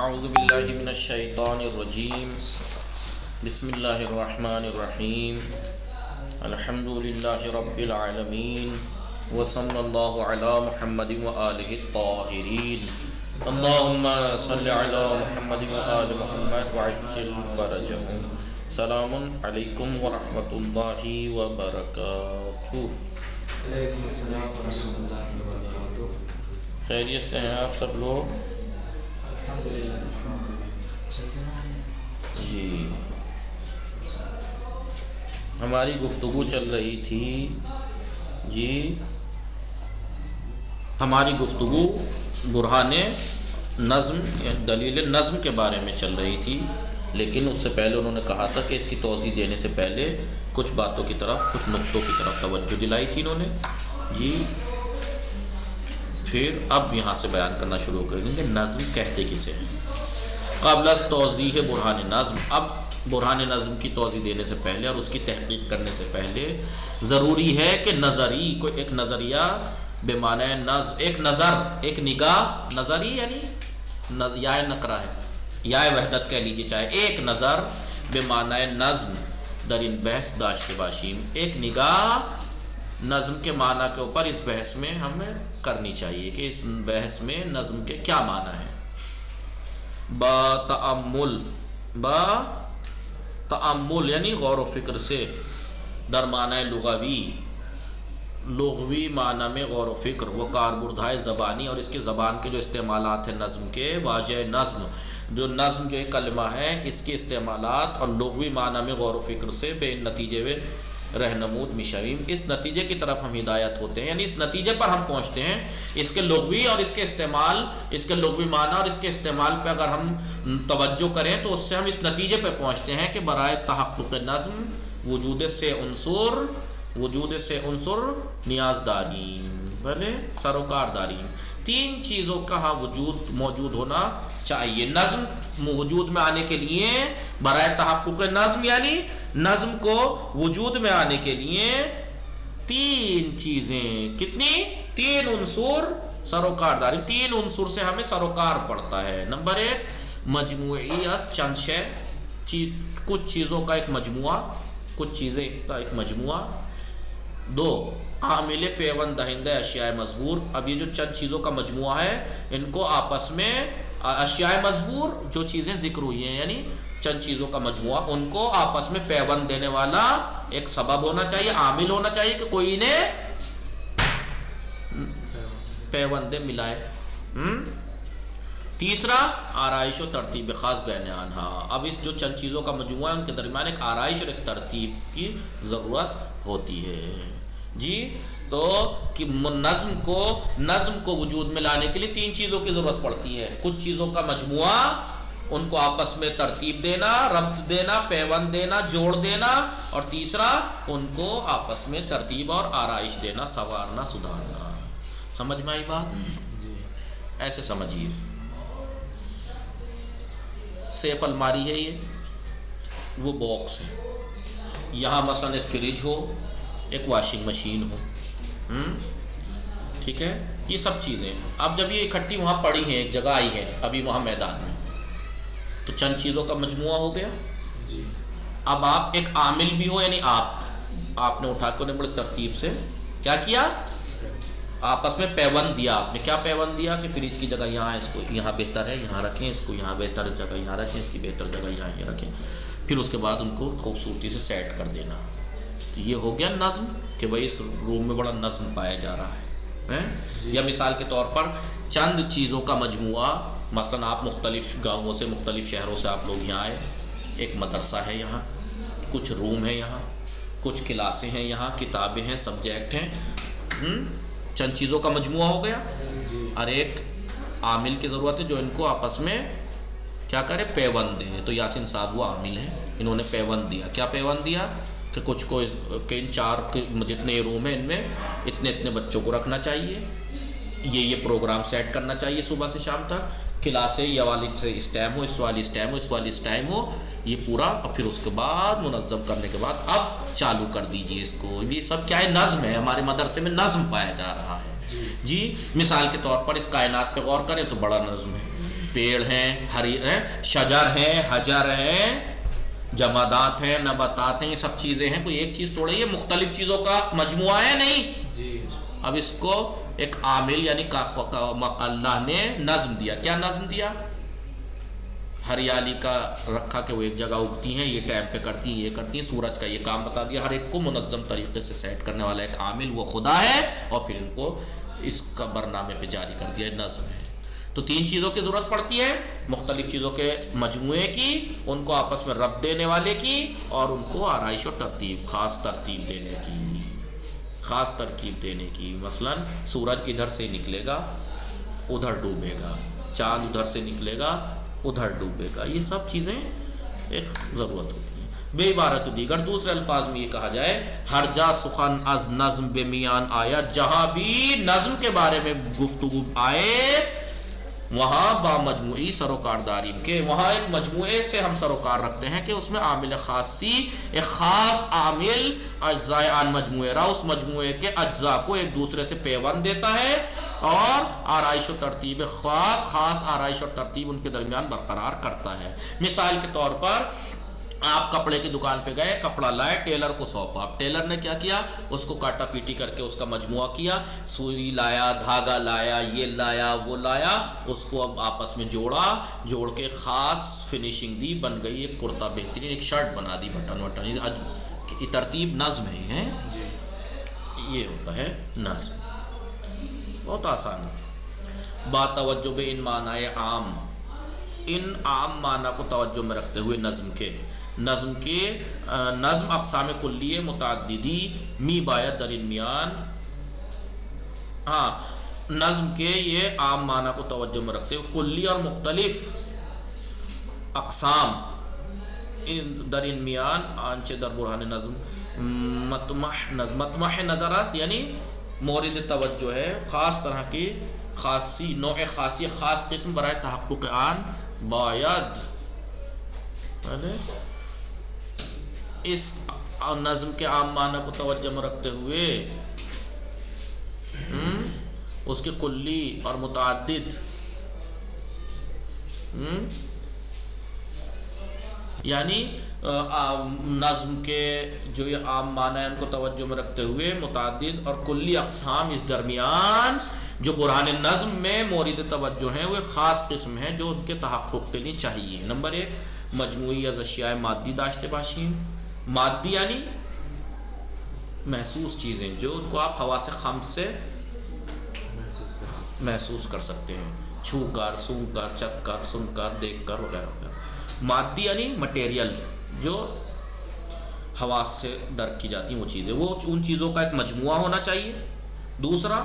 اعوذ باللہ من الشیطان الرجیم بسم اللہ الرحمن الرحیم الحمد للہ رب العالمین وصلی اللہ علی محمد وآلہ الطاہرین اللہم صل علی محمد وآل محمد وعجل فرجہم. سلام علیکم ورحمۃ اللہ وبرکاتہ. علیکم السلام ورحمۃ اللہ وبرکاتہ. خیریت سے ہیں آپ سب لوگ؟ جی، ہماری گفتگو چل رہی تھی ہماری گفتگو برہان نظم یا دلیل نظم کے بارے میں چل رہی تھی، لیکن اس سے پہلے انہوں نے کہا تھا کہ اس کی توضیح دینے سے پہلے کچھ باتوں کی طرف، کچھ نقطوں کی طرف توجہ دلائی تھی انہوں نے. جی، پھر اب یہاں سے بیان کرنا شروع کر دیں کہ نظم کہتے کسے ہیں. قبل از توضیح برہان نظم، اب برہان نظم کی توضیح دینے سے پہلے اور اس کی تحقیق کرنے سے پہلے ضروری ہے کہ نظری کو ایک نظریہ بے معنی نظم، ایک نظر، ایک نگاہ، نظری یعنی یا نکرہ ہے یا وحدت کہہ لیجیے، چاہے ایک نظر بے معنی نظم در ان بحث داشت باشیم، ایک نگاہ نظم کے معنی کے اوپر اس بحث میں ہمیں کرنی چاہیے کہ اس بحث میں نظم کے کیا معنی ہے. با تأمل یعنی غور و فکر سے، در معنی لغوی معنی میں غور و فکر، وہ کاربردهای زبانی اور اس کے زبان کے جو استعمالات ہیں نظم کے، واجہ نظم جو نظم جو ایک کلمہ ہے اس کے استعمالات اور لغوی معنی میں غور و فکر سے بے نتیجے میں رہنمود مشویم، اس نتیجے کی طرف ہم ہدایت ہوتے ہیں، یعنی اس نتیجے پر ہم پہنچتے ہیں، اس کے لغوی اور اس کے استعمال، اس کے لغوی معنی اور اس کے استعمال پہ اگر ہم توجہ کریں تو اس سے ہم اس نتیجے پہ پہنچتے ہیں کہ برائے تحقق نظم وجود سے عنصر نیاز داری، بھلے سروکار داری، تین چیزوں کا وجود موجود ہونا چاہیے. نظم وجود میں آنے کے لیے، برائے تحقق نظم یعنی نظم کو وجود میں آنے کے لیے تین چیزیں، کتنی؟ تین عنصر سروکار داری، تین عنصر سے ہمیں سروکار پڑتا ہے. نمبر ایک، مجموعی چند شے، کچھ چیزوں کا ایک مجموعہ، کچھ چیزیں کا ایک مجموعہ. دو، عامل پیوند دہندہ اشیاء مذکور، اب یہ جو چند چیزوں کا مجموعہ ہے ان کو آپس میں اشیاء مذکور جو چیزیں ذکر ہوئی ہیں یعنی چند چیزوں کا مجموعہ، ان کو آپس میں پیوند دینے والا ایک سبب ہونا چاہیے، عامل ہونا چاہیے کہ کوئی انہیں پیوند ملائے. تیسرا، آرائش و ترتیب خاص بین آنہا، اب اس جو چند چیزوں کا مجموعہ ہے ان کے درمیان ایک آرائش اور ایک ترتیب کی ضرورت ہوتی ہے. جی، تو کہ نظم کو وجود میں لانے کے لیے تین چیزوں کی ضرورت پڑتی ہے، کچھ چیزوں کا مجموعہ، ان کو آپس میں ترتیب دینا، ربط دینا، پیوند دینا، جوڑ دینا، اور تیسرا ان کو آپس میں ترتیب اور آرائش دینا، سنوارنا، سدھارنا. سمجھ میں آئی بات؟ جی، ایسے سمجھیے، سیف الماری ہے، یہ وہ باکس ہے، یہاں مثلا ایک فریج ہو، ایک واشنگ مشین ہو، ٹھیک ہے، یہ سب چیزیں اب جب یہ اکٹھی وہاں پڑی ہیں، ایک جگہ آئی ہے ابھی وہاں میدان میں، تو چند چیزوں کا مجموعہ ہو گیا. جی، اب آپ ایک عامل بھی ہو، یعنی آپ نے اٹھا کے انہیں بڑی ترتیب سے کیا کیا، آپس میں پیوند دیا. آپ نے کیا پیوند دیا کہ فریج کی جگہ یہاں، اس کو یہاں بہتر ہے یہاں رکھیں، اس کو یہاں بہتر جگہ یہاں رکھیں، اس کی بہتر جگہ یہاں یہ رکھیں، پھر اس کے بعد ان کو خوبصورتی سے سیٹ کر دینا. تو یہ ہو گیا نظم کہ بھائی اس روم میں بڑا نظم پایا جا رہا ہے. یا مثال کے طور پر چند چیزوں کا مجموعہ، مثلا آپ مختلف گاؤں سے، مختلف شہروں سے آپ لوگ یہاں آئے، ایک مدرسہ ہے یہاں، کچھ روم ہے یہاں، کچھ کلاسیں ہیں یہاں، کتابیں ہیں، سبجیکٹ ہیں، چند چیزوں کا مجموعہ ہو گیا. اور ایک عامل کی ضرورت ہے جو ان کو آپس میں کیا کرے، پیوند دے. تو یاسین صاحب وہ عامل ہیں، انہوں نے پیوند دیا. کیا پیوند دیا کہ کچھ کو کہ ان چار جتنے روم ہیں ان میں اتنے بچوں کو رکھنا چاہیے، یہ پروگرام سیٹ کرنا چاہیے صبح سے شام تک، کلاسیں یہ والی سے اس ٹائم ہو، اس والی اس ٹائم ہو، اس والی اس ٹائم ہو، یہ پورا. اور پھر اس کے بعد منظم کرنے کے بعد اب چالو کر دیجئے اس کو. یہ سب کیا ہے، نظم ہے. ہمارے مدرسے میں نظم پایا جا رہا ہے. جی، مثال کے طور پر اس کائنات پہ غور کریں تو بڑا نظم ہے. پیڑ ہیں، ہری شجر ہے، حجر ہے، جمادات ہیں، نباتات ہیں، یہ سب چیزیں ہیں، کوئی ایک چیز تھوڑی ہے، مختلف چیزوں کا مجموعہ ہے نہیں. جی اب اس کو ایک عامل یعنی اللہ نے نظم دیا. کیا نظم دیا؟ ہریالی کا رکھا کہ وہ ایک جگہ اگتی ہیں، یہ ٹائم پہ کرتی ہیں، یہ کرتی ہیں. سورج کا یہ کام بتا دیا. ہر ایک کو منظم طریقے سے سیٹ کرنے والا ایک عامل وہ خدا ہے، اور پھر ان کو اس کا برنامے پہ جاری کر دیا. نظم ہے. تو تین چیزوں کی ضرورت پڑتی ہے، مختلف چیزوں کے مجموعے کی، ان کو آپس میں ربط دینے والے کی، اور ان کو آرائش اور ترتیب، خاص ترتیب دینے کی، خاص ترکیب دینے کی. مثلا سورج ادھر سے نکلے گا ادھر ڈوبے گا، چاند ادھر سے نکلے گا ادھر ڈوبے گا. یہ سب چیزیں ایک ضرورت ہوتی ہیں. بے عبارت دیگر دوسرے الفاظ میں یہ کہا جائے، ہر جا سخن از نظم بے میان آیا، جہاں بھی نظم کے بارے میں گفتگو آئے وہاں با مجموعی سروکارداری کے، وہاں ایک مجموعے سے ہم سروکار رکھتے ہیں کہ اس میں عامل خاصی، ایک خاص عامل اجزائے آن مجموعے را، اس مجموعے کے اجزاء کو ایک دوسرے سے پیوند دیتا ہے، اور آرائش و ترتیب خاص آرائش اور ترتیب ان کے درمیان برقرار کرتا ہے. مثال کے طور پر آپ کپڑے کی دکان پہ گئے، کپڑا لائے، ٹیلر کو سونپا. اب ٹیلر نے کیا کیا؟ اس کو کاٹا پیٹی کر کے اس کا مجموعہ کیا، سوئی لایا، دھاگا لایا، یہ لایا، وہ لایا، اس کو اب آپس میں جوڑا، جوڑ کے خاص فنیشنگ دی، بن گئی ایک کرتا بہترین، ایک شرٹ بنا دی، بٹن وٹن. یہ ترتیب نظم ہے. یہ ہوتا ہے نظم. بہت آسان ہے. با توجہ ان معنی عام، ان عام معنی کو توجہ میں رکھتے ہوئے نظم کے نظم اقسام کلیہ متعددی می باید در میان. ہاں، نظم کے یہ عام معنی کو توجہ میں رکھتے ہوئے کلی اور مختلف اقسام در میان آنچے در برہان نظم مطمح نظر است، یعنی مورد توجہ ہے، خاص طرح کی خاصی نوع خاصی، خاص قسم برائے تحقق آن باید اس نظم کے عام معنی کو توجہ میں رکھتے ہوئے اس کے کلی اور متعدد یعنی نظم کے جو یہ عام معنی ہے ان کو توجہ میں رکھتے ہوئے متعدد اور کلی اقسام اس درمیان جو برہان نظم میں مورد توجہ ہیں وہ ایک خاص قسم ہے جو ان کے تحقق کے لیے چاہیے. نمبر 1 مجموعی از اشیاء مادی داشتے باشین. مادی یعنی محسوس چیزیں جو ان کو آپ حواس خمس سے محسوس کر سکتے ہیں، چھو کر، سونگ کر، چکھ کر، سن کر، دیکھ کر وغیرہ وغیرہ. مادی یعنی مٹیریل جو حواس سے درک کی جاتی ہیں وہ چیزیں، وہ ان چیزوں کا ایک مجموعہ ہونا چاہیے. دوسرا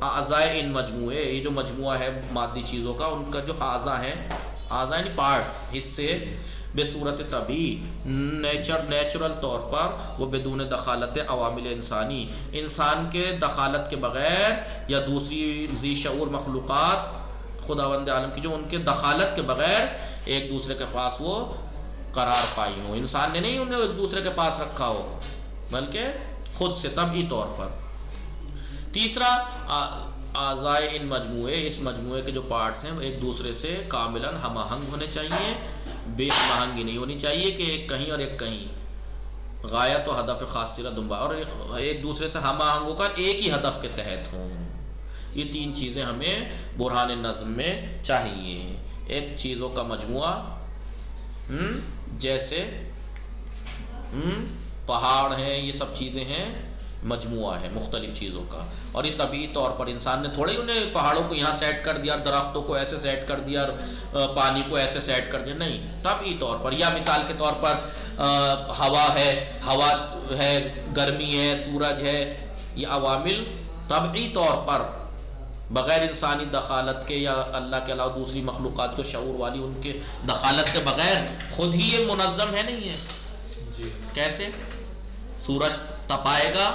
اعضائے ان مجموعے، یہ جو مجموعہ ہے مادی چیزوں کا، ان کا جو اعضاء ہیں، اعضاء یعنی پارٹ، حصے، بے صورت طبیعی نیچرل طور پر، وہ بدون دخالت عوامل انسانی، انسان کے دخالت کے بغیر یا دوسری ذی شعور مخلوقات خداوند عالم کی جو ان کے دخالت کے بغیر ایک دوسرے کے پاس وہ قرار پائی ہو. انسان نے نہیں انہیں ایک دوسرے کے پاس رکھا ہو بلکہ خود سے طبعی طور پر. تیسرا اعضائے ان مجموعے، اس مجموعے کے جو پارٹس ہیں وہ ایک دوسرے سے کاملاً ہم آہنگ ہونے چاہیے، بے ہم آہنگی نہیں ہونی چاہیے کہ ایک کہیں اور ایک کہیں. غایت و ہدف خاصرہ دنبا، اور ایک دوسرے سے ہم آہنگ ہو کر ایک ہی ہدف کے تحت ہوں. یہ تین چیزیں ہمیں برہان نظم میں چاہیے. ایک چیزوں کا مجموعہ، جیسے پہاڑ ہیں، یہ سب چیزیں ہیں، مجموعہ ہے مختلف چیزوں کا. اور یہ طبعی طور پر انسان نے تھوڑے انہیں پہاڑوں کو یہاں سیٹ کر دیا، درختوں کو ایسے سیٹ کر دیا، پانی کو ایسے سیٹ کر دیا، نہیں، طبعی طور پر. یا مثال کے طور پر ہوا ہے، گرمی ہے، سورج ہے، یہ عوامل طبعی طور پر بغیر انسانی دخالت کے یا اللہ کے علاوہ دوسری مخلوقات کو شعور والی ان کے دخالت کے بغیر خود ہی یہ منظم ہے، نہیں ہے. جی کیسے؟ سورج تپائے گا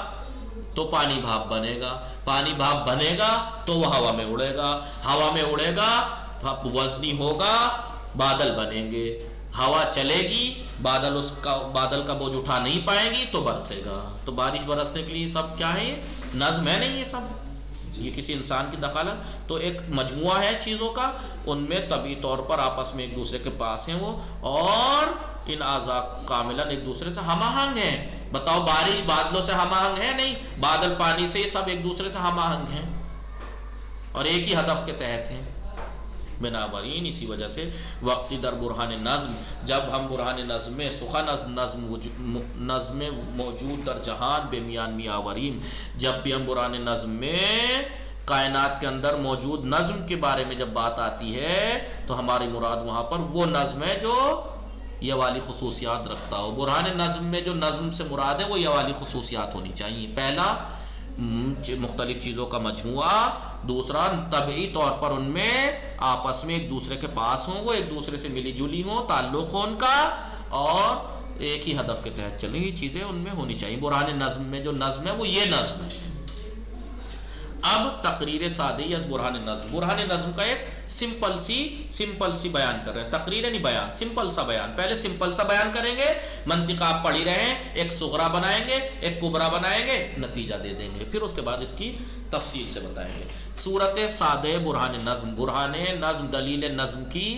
تو پانی بھاپ بنے گا، پانی بھاپ بنے گا تو وہ ہوا میں اڑے گا، ہوا میں اڑے گا، وزنی ہوگا، بادل بنیں گے، ہوا چلے گی، بادل کا بوجھ اٹھا نہیں پائے گی تو برسے گا. تو بارش برسنے کے لیے سب کیا ہے؟ نظم ہے نہیں یہ سب. یہ کسی انسان کی دخالت، تو ایک مجموعہ ہے چیزوں کا، ان میں طبعی طور پر آپس میں ایک دوسرے کے پاس ہیں وہ، اور ان اعضاء کاملاً ایک دوسرے سے ہم آہنگ ہیں۔ بتاؤ بارش بادلوں سے ہم آہنگ ہے؟ نہیں، بادل پانی سے، یہ سب ایک دوسرے سے ہم آہنگ ہیں اور ایک ہی ہدف کے تحت ہیں۔ بنابراین اسی وجہ سے وقتی در برہان نظم، جب ہم برہان نظم میں سخن از نظم موجود در جہان بے میان میاوریم، جب بھی ہم برہان نظم میں کائنات کے اندر موجود نظم کے بارے میں جب بات آتی ہے تو ہماری مراد وہاں پر وہ نظم ہے جو یہ والی خصوصیات رکھتا ہو۔ برہان نظم میں جو نظم سے مراد ہے وہ یہ والی خصوصیات ہونی چاہیے۔ پہلا، مختلف چیزوں کا مجموعہ، دوسرا طبعی طور پر ان میں آپس میں ایک دوسرے کے پاس ہوں، وہ ایک دوسرے سے ملی جلی ہوں، تعلق ہو ان کا، اور ایک ہی ہدف کے تحت چلیں، یہ چیزیں ان میں ہونی چاہیے۔ برہان نظم میں جو نظم ہے وہ یہ نظم ہے۔ اب تقریر سادی از برہان نظم، برہان نظم کا ایک سمپل سی بیان کر رہے ہیں، تقریر نہیں بیان، سمپل سا بیان۔ پہلے سمپل سا بیان کریں گے، منطق آپ پڑھ ہی رہے ہیں، ایک صغرا بنائیں گے، ایک کبرا بنائیں گے، نتیجہ دے دیں گے، پھر اس کے بعد اس کی تفصیل سے بتائیں گے۔ صورت سادہ برہان نظم، برہان نظم دلیل نظم کی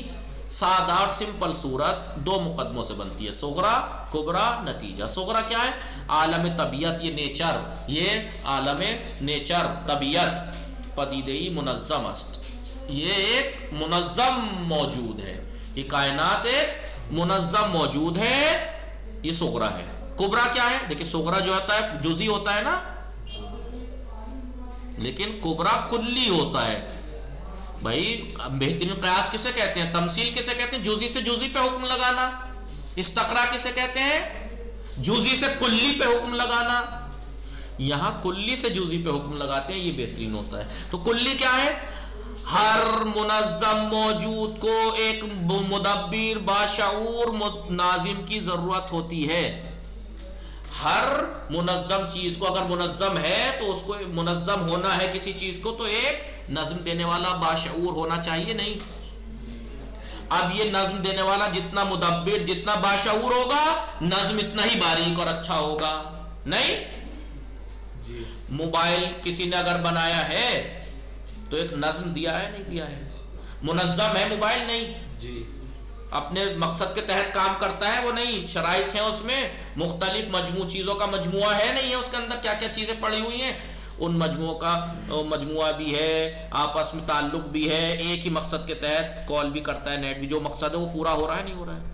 سادہ اور سمپل صورت دو مقدموں سے بنتی ہے، صغرا کبرا نتیجہ۔ صغرا کیا ہے؟ عالم طبیعت، یہ نیچر، یہ عالم نیچر طبیعت پدیدہی منظم است، یہ ایک منظم موجود ہے، یہ کائنات ایک منظم موجود ہے، یہ صغرا ہے۔ کبرا کیا ہے؟ دیکھیں صغرا جو ہوتا ہے جزئی ہوتا ہے نا، لیکن کبرا کلی ہوتا ہے۔ بھائی بہترین قیاس کسے کہتے ہیں؟ تمثیل کسے کہتے ہیں؟ جزئی سے جزئی پہ حکم لگانا۔ استقرا کسے کہتے ہیں؟ جزئی سے کلی پہ حکم لگانا۔ یہاں کلی سے جزئی پہ حکم لگاتے ہیں، یہ بہترین ہوتا ہے۔ تو کلی کیا ہے؟ ہر منظم موجود کو ایک مدبر باشعور ناظم کی ضرورت ہوتی ہے۔ ہر منظم چیز کو، اگر منظم ہے تو اس کو منظم ہونا ہے کسی چیز کو، تو ایک نظم دینے والا باشعور ہونا چاہیے، نہیں؟ اب یہ نظم دینے والا جتنا مدبر، جتنا باشعور ہوگا، نظم اتنا ہی باریک اور اچھا ہوگا، نہیں؟ جی موبائل کسی نے اگر بنایا ہے تو ایک نظم دیا ہے، نہیں دیا ہے؟ منظم ہے موبائل؟ نہیں، جی اپنے مقصد کے تحت کام کرتا ہے وہ، نہیں؟ شرائط ہیں اس میں، مختلف مجموع چیزوں کا مجموعہ ہے، نہیں ہے؟ اس کے اندر کیا کیا چیزیں پڑی ہوئی ہیں، ان مجموعوں کا مجموعہ بھی ہے، آپس میں تعلق بھی ہے، ایک ہی مقصد کے تحت کال بھی کرتا ہے، نیٹ بھی، جو مقصد ہے وہ پورا ہو رہا ہے، نہیں ہو رہا ہے؟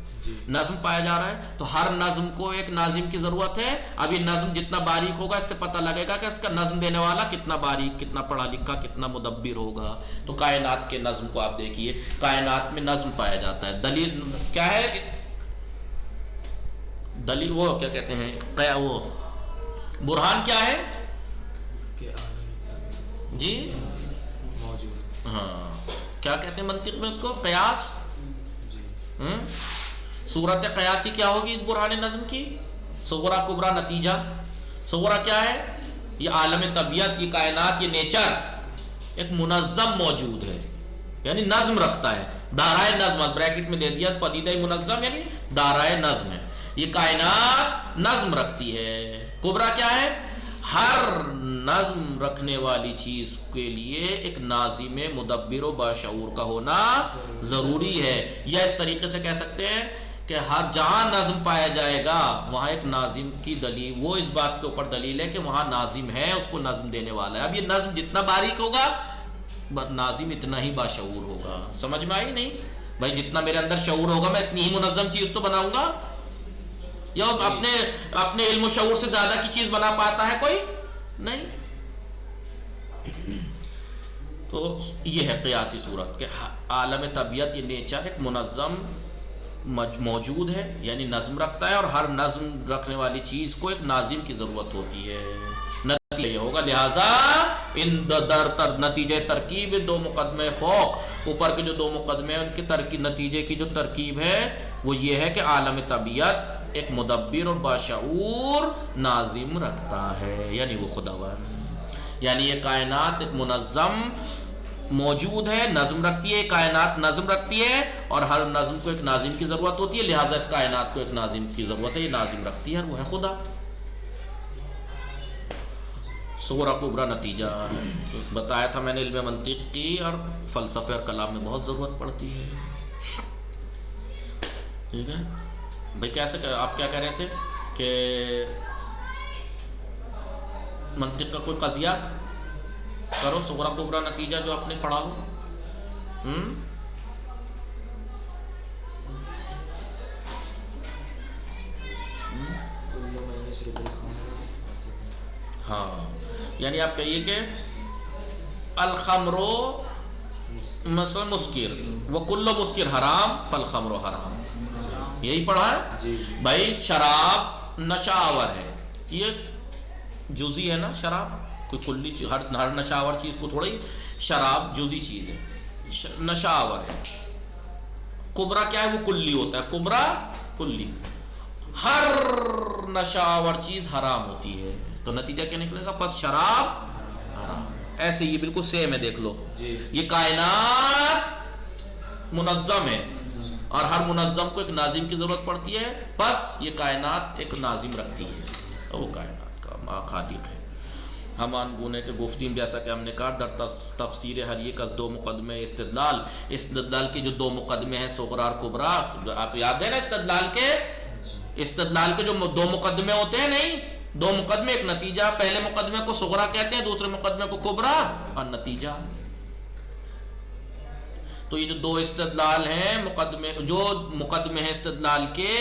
نظم پایا جا رہا ہے۔ تو ہر نظم کو ایک ناظم کی ضرورت ہے۔ اب یہ نظم جتنا باریک ہوگا، اس سے پتہ لگے گا کہ اس کا نظم دینے والا کتنا باریک، کتنا پڑھا لکھا، کتنا مدبر ہوگا۔ تو کائنات کے نظم کو آپ دیکھیے، کائنات میں نظم پایا جاتا ہے۔ دلیل کیا ہے؟ دلیل وہ کیا کہتے ہیں، وہ برہان کیا ہے جی؟ موجود، ہاں، کیا کہتے ہیں منطق میں اس کو؟ قیاس۔ صورت قیاسی کیا ہوگی اس برہان نظم کی؟ صغرا کبرا نتیجہ۔ صغرا کیا ہے؟ یہ عالم طبیعت، یہ کائنات، یہ نیچر ایک منظم موجود ہے، یعنی نظم رکھتا ہے، دارائے نظم، بریکٹ میں دے دیا پدیدہ منظم، یعنی دارائے نظم ہے، یہ کائنات نظم رکھتی ہے۔ کبرا کیا ہے؟ ہر نظم رکھنے والی چیز کے لیے ایک ناظم مدبر و باشعور کا ہونا ضروری ہے۔ یا اس طریقے سے کہہ سکتے ہیں کہ ہر جہاں نظم پایا جائے گا وہاں ایک ناظم کی دلیل، وہ اس بات کے اوپر دلیل ہے کہ وہاں ناظم ہے، اس کو نظم دینے والا ہے۔ اب یہ نظم جتنا باریک ہوگا، ناظم اتنا ہی باشعور ہوگا۔ سمجھ میں آئی نہیں؟ بھائی جتنا میرے اندر شعور ہوگا میں اتنی ہی منظم چیز تو بناؤں گا، یا اپنے علم و شعور سے زیادہ کی چیز بنا پاتا ہے کوئی؟ نہیں۔ تو یہ ہے قیاسی صورت کہ عالم طبیعت، یہ نیچر ایک منظم موجود ہے، یعنی نظم رکھتا ہے، اور ہر نظم رکھنے والی چیز کو ایک ناظم کی ضرورت ہوتی ہے۔ نتیجہ یہ ہوگا، لہذا ان نتیجہ ترکیب دو مقدمے فوق، اوپر کے جو دو مقدمے ہیں ان کے نتیجے کی جو ترکیب ہے وہ یہ ہے کہ عالم طبیعت ایک مدبر اور باشعور ناظم رکھتا ہے، یعنی وہ خداوند، یعنی یہ کائنات ایک منظم موجود ہے، نظم رکھتی ہے، کائنات نظم رکھتی ہے، اور ہر نظم کو ایک ناظم کی ضرورت ہوتی ہے، لہذا اس کائنات کو ایک ناظم کی ضرورت ہے، یہ ناظم رکھتی ہے، اور وہ ہے خدا۔ صغرا کبرا نتیجہ ہے. بتایا تھا میں نے علم منطق کی اور فلسفے اور کلام میں بہت ضرورت پڑتی ہے. ٹھیک ہے بھائی. کیسے آپ کیا کہہ رہے تھے کہ منطق کا کوئی قضیہ کرو, صغرا کبرا نتیجہ جو آپ نے پڑھا ہو. ہاں یعنی آپ کہیے کہ الخمرو مثلا مسکر وکل مسکر حرام فالخمر حرام, یہی پڑھا ہے بھائی. شراب نشہ آور ہے, یہ جزئی ہے نا شراب, کوئی کلی چیز, ہر نشہ آور چیز کو تھوڑی شراب جزئی چیز ہے, نشہ آور ہے. کبرا کیا ہے, وہ کلی ہوتا ہے, کبرا کلی. ہر نشہ آور چیز حرام ہوتی ہے, تو نتیجہ کیا نکلے گا, پس شراب حرام. ایسے یہ بالکل سیم ہے, دیکھ لو یہ کائنات منظم ہے اور ہر منظم کو ایک ناظم کی ضرورت پڑتی ہے, بس یہ کائنات ایک ناظم رکھتی ہے, وہ کائنات کا خالق ہے. ہمان گونے کے گفتیم جیسا کہ ہم نے کہا در تفسیر ہر ایک از دو مقدمے استدلال کے جو دو مقدمے ہیں صغرا اور کبرا, آپ یاد ہے نا استدلال کے جو دو مقدمے ہوتے ہیں, نہیں دو مقدمے ایک نتیجہ, پہلے مقدمے کو صغرا کہتے ہیں, دوسرے مقدمے کو کبرا اور نتیجہ. تو یہ جو دو استدلال ہیں جو مقدمے ہیں استدلال کے,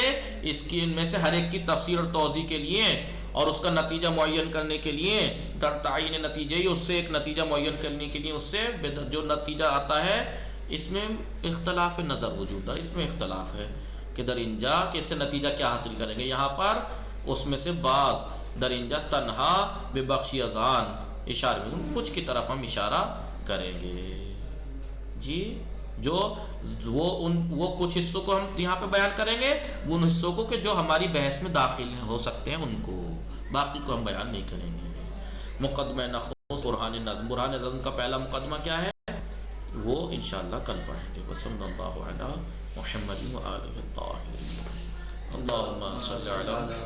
اس کی ان میں سے ہر ایک کی تفسیر اور توضیح کے لیے اور اس کا نتیجہ معین کرنے کے لیے در تعین نتیجے ہی, اس سے ایک نتیجہ معین کرنے کے لیے اس سے جو نتیجہ آتا ہے اس میں اختلاف نظر وجود ہے. اس میں اختلاف ہے کہ در انجا کہ اس سے نتیجہ کیا حاصل کریں گے. یہاں پر اس میں سے بعض در انجا تنہا بے بخشی اذان اشارے میں کچھ کی طرف ہم اشارہ کریں گے جی, جو وہ کچھ حصوں کو ہم یہاں پہ بیان کریں گے, ان حصوں کو کہ جو ہماری بحث میں داخل ہو سکتے ہیں ان کو, باقی کو ہم بیان نہیں کریں گے. مقدمہ نخوص برہان نظم, برہان نظم کا پہلا مقدمہ کیا ہے وہ انشاءاللہ کل پڑھیں گے. وصلی اللہ علی محمد وآلہ الطاہرین. اللہم صلی علی محمد.